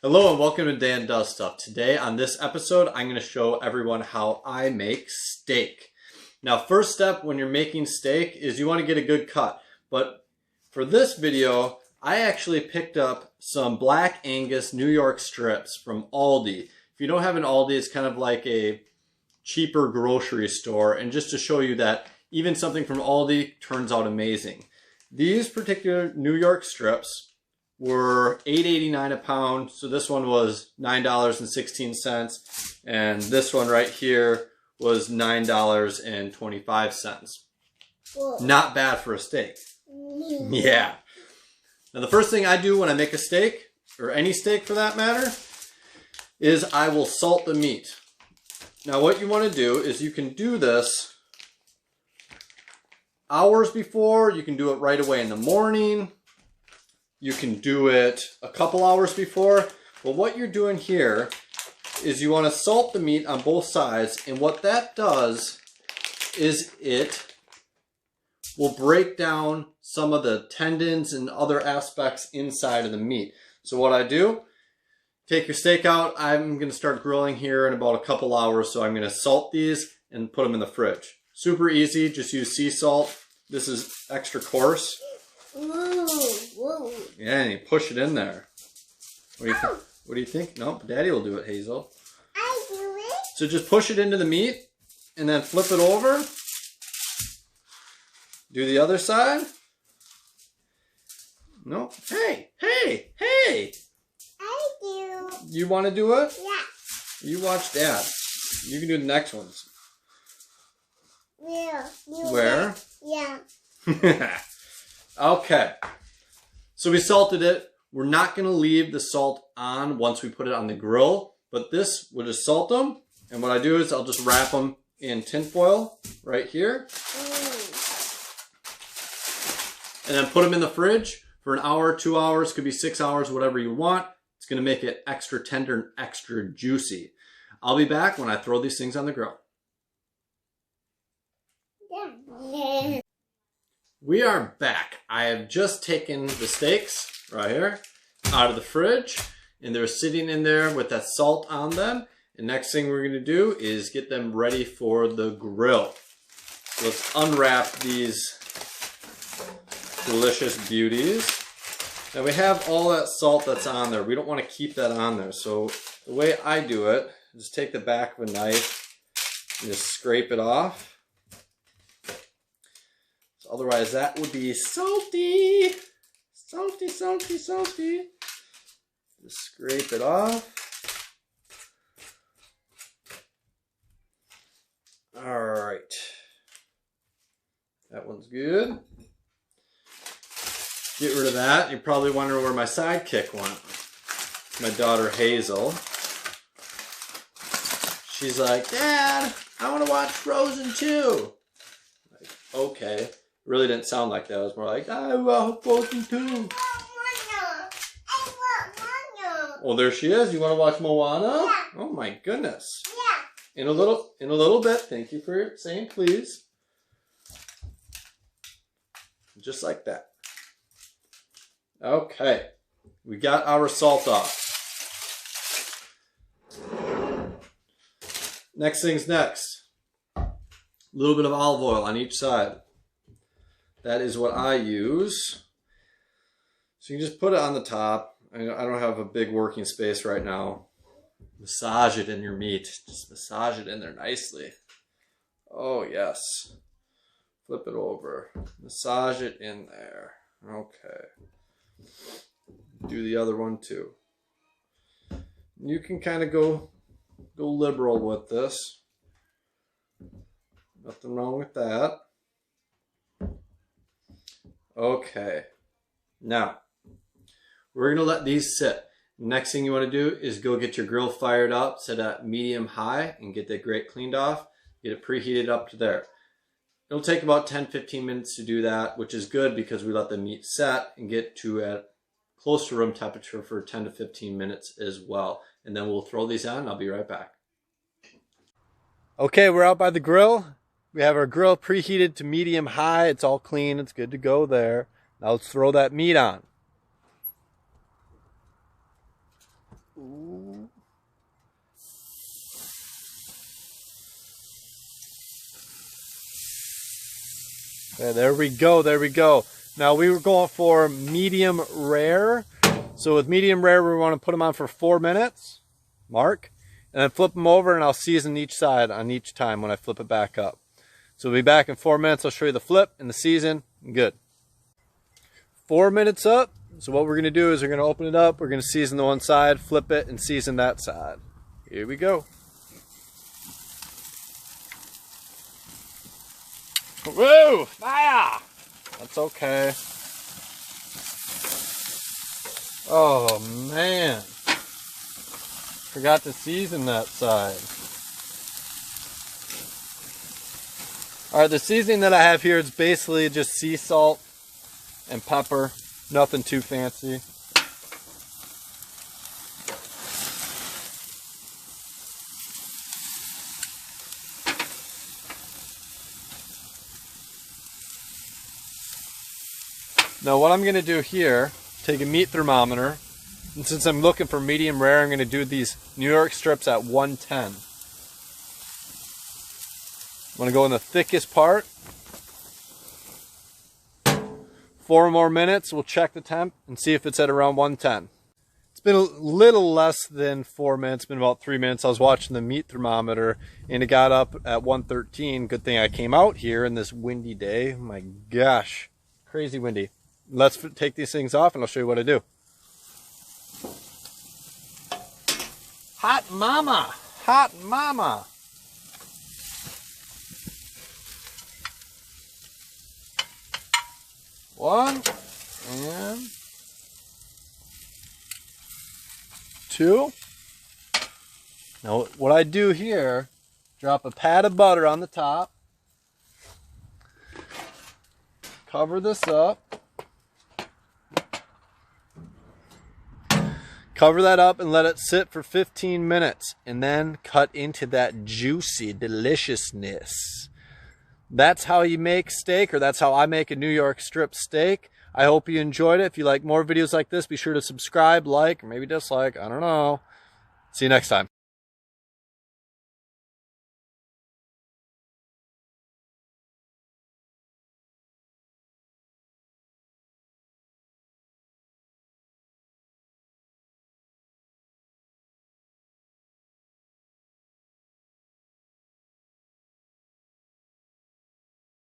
Hello and welcome to Dan Does Stuff. Today on this episode, I'm going to show everyone how I make steak. Now, first step when you're making steak is you want to get a good cut. But for this video, I actually picked up some Black Angus New York strips from Aldi. If you don't have an Aldi, it's kind of like a cheaper grocery store. And just to show you that even something from Aldi turns out amazing. These particular New York strips were $8.89 a pound. So this one was $9.16. And this one right here was $9.25. Not bad for a steak. Yeah. Now the first thing I do when I make a steak, or any steak for that matter, is I will salt the meat. Now what you want to do is you can do this hours before, you can do it right away in the morning. You can do it a couple hours before. But what you're doing here is you want to salt the meat on both sides. And what that does is it will break down some of the tendons and other aspects inside of the meat. So what I do, take your steak out. I'm going to start grilling here in about a couple hours. So I'm going to salt these and put them in the fridge. Super easy. Just use sea salt. This is extra coarse. Whoa, whoa. Yeah, and you push it in there. What do you think? Nope, Daddy will do it, Hazel. I do it. So just push it into the meat and then flip it over. Do the other side. No. Hey. I do. You want to do it? Yeah. You watch Dad. You can do the next ones. Where? Yeah. Okay. So we salted it. We're not going to leave the salt on once we put it on the grill, but this, we'll just salt them. And what I do is I'll just wrap them in tin foil right here. And then put them in the fridge for an hour, 2 hours, could be 6 hours, whatever you want. It's going to make it extra tender and extra juicy. I'll be back when I throw these things on the grill. Yeah. We are back. I have just taken the steaks right here out of the fridge, and they're sitting in there with that salt on them. And next thing we're going to do is get them ready for the grill. So let's unwrap these delicious beauties. Now we have all that salt that's on there. We don't want to keep that on there. So the way I do it is take the back of a knife and just scrape it off. Otherwise, that would be salty. Salty, salty, salty. Just scrape it off. All right. That one's good. Get rid of that. You're probably wondering where my sidekick went. My daughter, Hazel. She's like, Dad, I want to watch Frozen 2. Like, okay. Really didn't sound like that. It was more like, I want Frozen 2. Well, there she is. You want to watch Moana? Yeah. Oh my goodness. Yeah. In a little bit. Thank you for saying please. Just like that. Okay. We got our salt off. Next thing's next. A little bit of olive oil on each side. That is what I use. So you can just put it on the top. I don't have a big working space right now. Massage it in your meat. Just massage it in there nicely. Oh, yes. Flip it over. Massage it in there. Okay. Do the other one too. You can kind of go liberal with this. Nothing wrong with that. Okay, now we're gonna let these sit. Next thing you want to do is go get your grill fired up, set at medium high, and get that grate cleaned off. Get it preheated up to there. It'll take about 10-15 minutes to do that, which is good because we let the meat set and get to at close to room temperature for 10 to 15 minutes as well. And then we'll throw these on. I'll be right back. Okay, we're out by the grill. We have our grill preheated to medium high. It's all clean. It's good to go there. Now let's throw that meat on. Ooh. Okay, there we go, there we go. Now we were going for medium rare. So with medium rare, we want to put them on for 4 minutes, mark, and then flip them over, and I'll season each side on each time when I flip it back up. So we'll be back in 4 minutes. I'll show you the flip and the season. Good. 4 minutes up. So what we're going to do is we're going to open it up. We're going to season the one side, flip it, and season that side. Here we go. Whoa! Fire! That's okay. Oh man. Forgot to season that side. Alright, the seasoning that I have here is basically just sea salt and pepper. Nothing too fancy. Now what I'm going to do here, take a meat thermometer, and since I'm looking for medium rare, I'm going to do these New York strips at 110. I'm going to go in the thickest part. 4 more minutes, we'll check the temp and see if it's at around 110. It's been a little less than 4 minutes, it's been about 3 minutes. I was watching the meat thermometer and it got up at 113. Good thing I came out here in this windy day. Oh my gosh, crazy windy. Let's take these things off and I'll show you what I do. Hot mama, hot mama. One and two. Now what I do here, drop a pat of butter on the top, cover this up, cover that up and let it sit for 15 minutes and then cut into that juicy deliciousness. That's how you make steak, or that's how I make a New York strip steak. I hope you enjoyed it. If you like more videos like this, be sure to subscribe, like, or maybe dislike. I don't know. See you next time.